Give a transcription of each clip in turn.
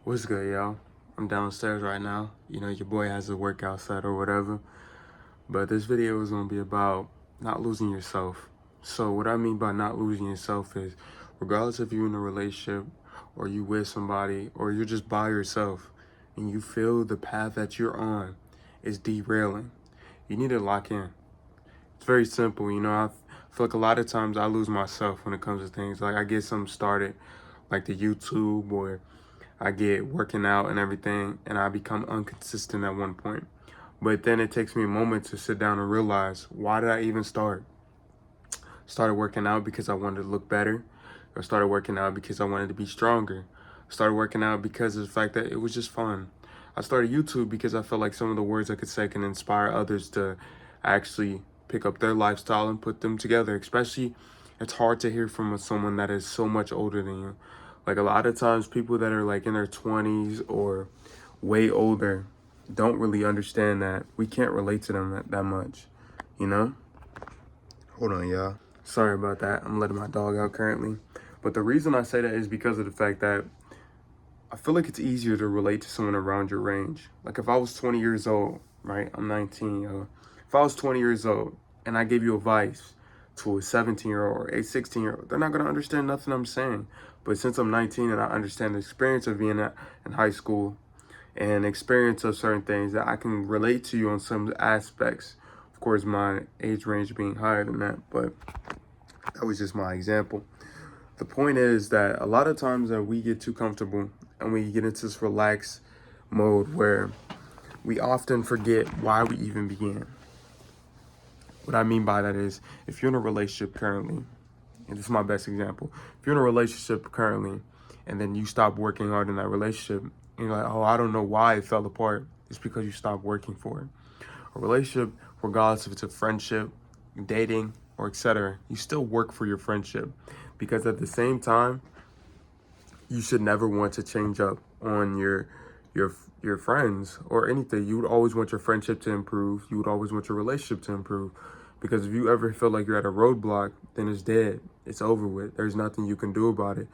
What's good, y'all? I'm downstairs right now. You know, your boy has a workout set or whatever. But this video is going to be about not losing yourself. So what I mean by not losing yourself is, regardless if you're in a relationship or you with somebody or you're just by yourself and you feel the path that you're on is derailing, you need to lock in. It's very simple. You know, I feel like a lot of times I lose myself when it comes to things. Like I get something started, like the YouTube, or I get working out and everything, and I become inconsistent at one point. But then it takes me a moment to sit down and realize, why did I even start? Started working out because I wanted to look better, or started working out because I wanted to be stronger. Started working out because of the fact that it was just fun. I started YouTube because I felt like some of the words I could say can inspire others to actually pick up their lifestyle and put them together. Especially, it's hard to hear from someone that is so much older than you. Like a lot of times people that are like in their 20s or way older don't really understand that we can't relate to them that much, you know? Hold on, y'all. Sorry about that. I'm letting my dog out currently. But the reason I say that is because of the fact that I feel like it's easier to relate to someone around your range. Like if I was 20 years old, right? I'm 19, yo. If I was 20 years old and I gave you advice to a 17-year-old or a 16-year-old, they're not going to understand nothing I'm saying. But since I'm 19 and I understand the experience of being in high school and experience of certain things, that I can relate to you on some aspects. Of course, my age range being higher than that, but that was just my example. The point is that a lot of times that we get too comfortable and we get into this relaxed mode where we often forget why we even began. What I mean by that is, if you're in a relationship currently, and this is my best example, if you're in a relationship currently and then you stop working hard in that relationship and you're like, oh, I don't know why it fell apart, it's because you stopped working for it. A relationship, regardless if it's a friendship, dating, or etc., you still work for your friendship, because at the same time, you should never want to change up on your friends or anything. You would always want your friendship to improve. You would always want your relationship to improve, because if you ever feel like you're at a roadblock, then it's dead. It's over with. There's nothing you can do about it.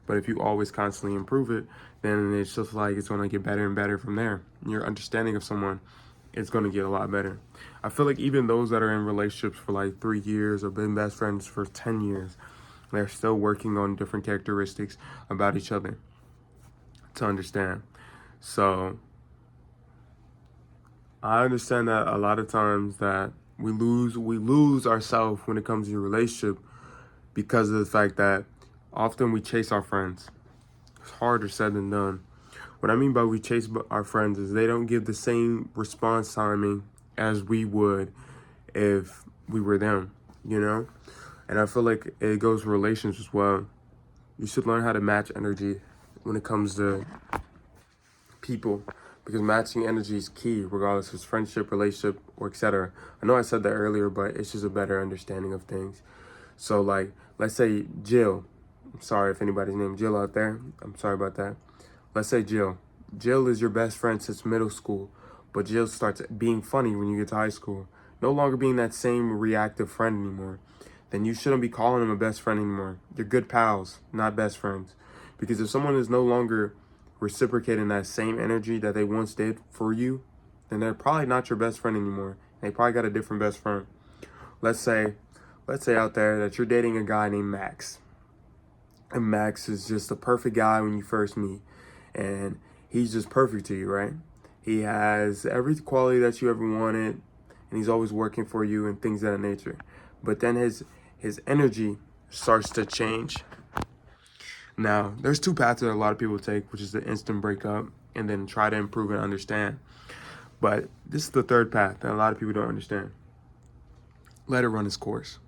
But if you always constantly improve it, then it's just like it's going to get better and better from there. Your understanding of someone, it's going to get a lot better. I feel like even those that are in relationships for like 3 years or been best friends for 10 years, they're still working on different characteristics about each other to understand. So I understand that a lot of times that we lose ourselves when it comes to a relationship, because of the fact that often we chase our friends. It's harder said than done. What I mean by we chase our friends is they don't give the same response timing as we would if we were them, you know? And I feel like it goes for relations as well. You should learn how to match energy when it comes to people, because matching energy is key, regardless if it's friendship, relationship, or etc. I know I said that earlier, but it's just a better understanding of things. So like, let's say Jill. I'm sorry if anybody's named Jill out there. I'm sorry about that. Let's say Jill. Jill is your best friend since middle school, but Jill starts being funny when you get to high school. No longer being that same reactive friend anymore. Then you shouldn't be calling him a best friend anymore. You're good pals, not best friends. Because if someone is no longer reciprocating that same energy that they once did for you, then they're probably not your best friend anymore. They probably got a different best friend. Let's say out there that you're dating a guy named Max. And Max is just the perfect guy when you first meet. And he's just perfect to you, right? He has every quality that you ever wanted, and he's always working for you and things of that nature. But then his energy starts to change. Now, there's two paths that a lot of people take, which is the instant breakup and then try to improve and understand. But this is the third path that a lot of people don't understand. Let it run its course.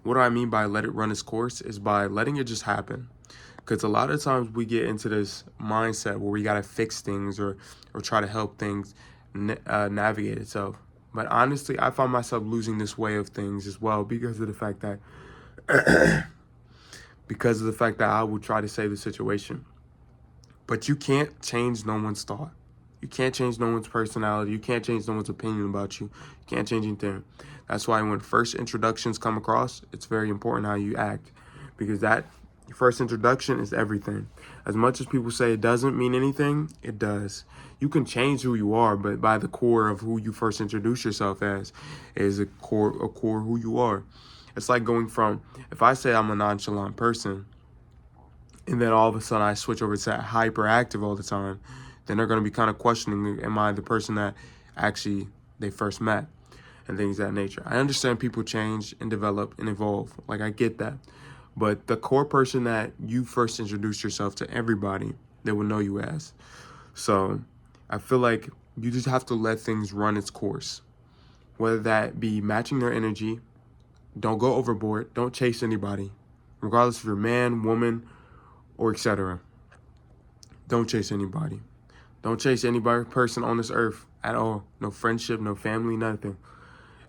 What do I mean by let it run its course is by letting it just happen. Because a lot of times we get into this mindset where we got to fix things or try to help things navigate itself. But honestly, I find myself losing this way of things as well, because of the fact that I would try to save the situation. But you can't change no one's thought. You can't change no one's personality. You can't change no one's opinion about you. You can't change anything. That's why when first introductions come across, it's very important how you act, because that Your first introduction is everything. As much as people say it doesn't mean anything, it does. You can change who you are, but by the core of who you first introduce yourself as is a core who you are. It's like going from, if I say I'm a nonchalant person, and then all of a sudden I switch over to hyperactive all the time, then they're going to be kind of questioning, am I the person that actually they first met, and things of that nature. I understand people change and develop and evolve. Like, I get that. But the core person that you first introduced yourself to everybody, they will know you as. So I feel like you just have to let things run its course. Whether that be matching their energy, don't go overboard, don't chase anybody, regardless if you're man, woman, or etc. Don't chase anybody. Don't chase anybody, person on this earth at all. No friendship, no family, nothing.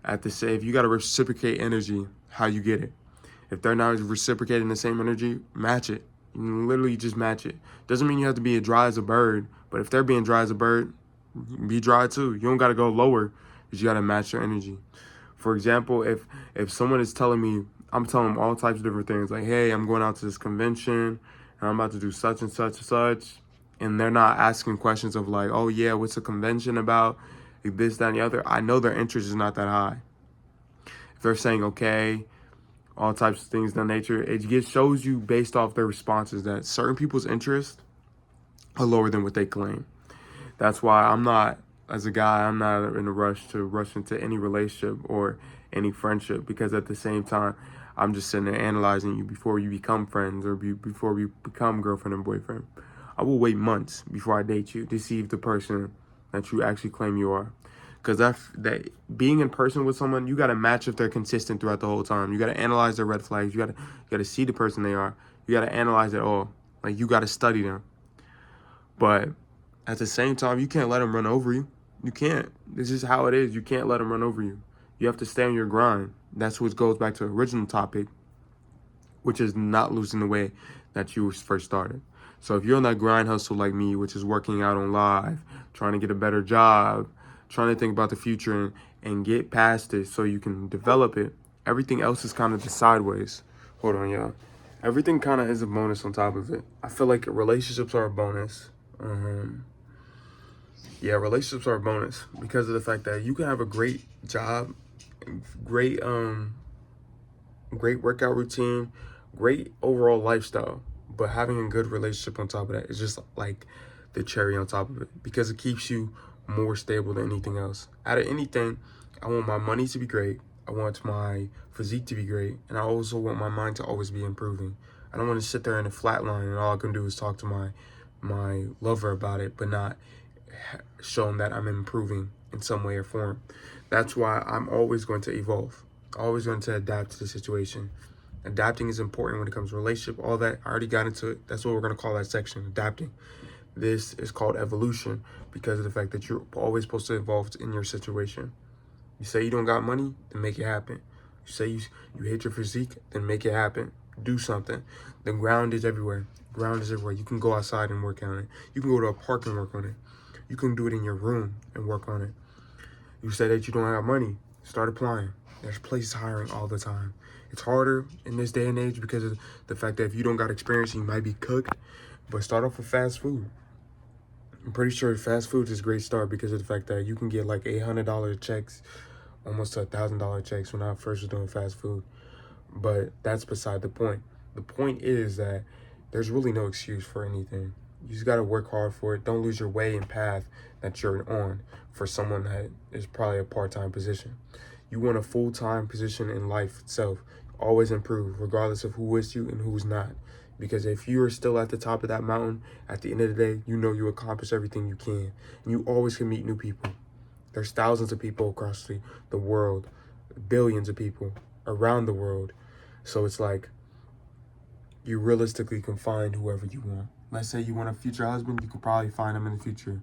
At the same, if you got to reciprocate energy, how you get it. If they're not reciprocating the same energy, match it. You literally just match it. Doesn't mean you have to be as dry as a bird, but if they're being dry as a bird, be dry too. You don't got to go lower, but you got to match their energy. For example, if someone is telling me, I'm telling them all types of different things, like, hey, I'm going out to this convention, and I'm about to do such and such and such, and they're not asking questions of like, oh yeah, what's the convention about, like this, that, and the other, I know their interest is not that high. If they're saying okay, all types of things of that nature, it shows you based off their responses that certain people's interests are lower than what they claim. That's why I'm not, as a guy, I'm not in a rush to rush into any relationship or any friendship, because at the same time, I'm just sitting there analyzing you before you become friends or before we become girlfriend and boyfriend. I will wait months before I date you to see if the person that you actually claim you are. Because that being in person with someone, you got to match if they're consistent throughout the whole time. You got to analyze their red flags. You got to see the person they are. You got to analyze it all. Like, you got to study them. But at the same time, you can't let them run over you. You can't. This is how it is. You can't let them run over you. You have to stay on your grind. That's what goes back to the original topic, which is not losing the way that you first started. So if you're on that grind hustle like me, which is working out on live, trying to get a better job, trying to think about the future and get past it so you can develop it, everything else is kind of the sideways. Hold on, y'all. Everything kind of is a bonus on top of it. I feel like relationships are a bonus. Relationships are a bonus because of the fact that you can have a great job, great workout routine, great overall lifestyle, but having a good relationship on top of that is just like the cherry on top of it, because it keeps you more stable than anything else. Out of anything, I want my money to be great, I want my physique to be great, and I also want my mind to always be improving. I don't want to sit there in a flat line and all I can do is talk to my lover about it, but not show them that I'm improving in some way or form. That's why I'm always going to evolve, always going to adapt to the situation. Adapting is important when it comes to relationship, all that. I already got into it. That's what we're going to call that section, adapting. This is called evolution because of the fact that you're always supposed to evolve in your situation. You say you don't got money, then make it happen. You say you hate your physique, then make it happen. Do something. The ground is everywhere. Ground is everywhere. You can go outside and work on it. You can go to a park and work on it. You can do it in your room and work on it. You say that you don't have money, start applying. There's places hiring all the time. It's harder in this day and age because of the fact that if you don't got experience, you might be cooked. But start off with fast food. I'm pretty sure fast food is a great start because of the fact that you can get like $800 checks, almost to $1,000 checks when I first was doing fast food. But that's beside the point. The point is that there's really no excuse for anything. You just got to work hard for it. Don't lose your way and path that you're on for someone that is probably a part-time position. You want a full-time position in life itself. Always improve, regardless of who is you and who's not. Because if you are still at the top of that mountain, at the end of the day, you know you accomplish everything you can. And you always can meet new people. There's thousands of people across the world, billions of people around the world. So it's like you realistically can find whoever you want. Let's say you want a future husband, you could probably find him in the future.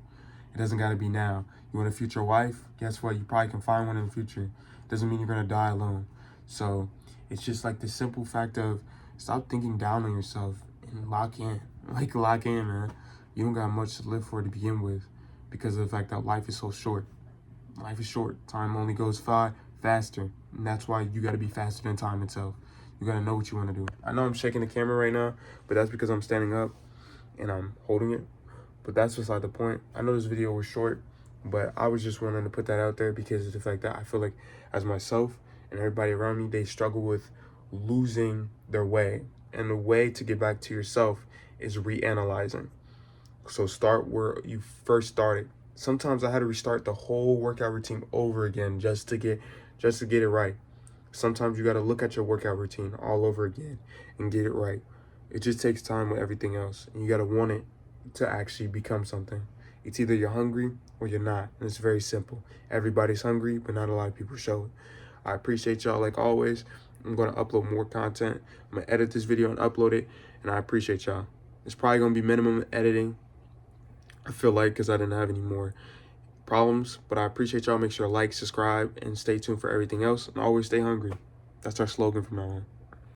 It doesn't got to be now. You want a future wife? Guess what? You probably can find one in the future. Doesn't mean you're going to die alone. So it's just like the simple fact of stop thinking down on yourself and lock in. Like, lock in, man. You don't got much to live for to begin with because of the fact that life is so short. Life is short. Time only goes faster. And that's why you got to be faster than time itself. You gotta know what you want to do. I know I'm shaking the camera right now, but that's because I'm standing up and I'm holding it. But that's beside the point. I know this video was short, but I was just wanting to put that out there because of the fact that I feel like as myself and everybody around me, they struggle with losing their way. And the way to get back to yourself is reanalyzing. So start where you first started. Sometimes I had to restart the whole workout routine over again just to get it right. Sometimes you got to look at your workout routine all over again and get it right. It just takes time with everything else, and you got to want it to actually become something. It's either you're hungry or you're not, and it's very simple. Everybody's hungry, but not a lot of people show it. I appreciate y'all like always. I'm going to upload more content. I'm going to edit this video and upload it, and I appreciate y'all. It's probably going to be minimum editing, I feel like, because I didn't have any more problems, but I appreciate y'all. Make sure to like, subscribe, and stay tuned for everything else, and always stay hungry. That's our slogan from now on.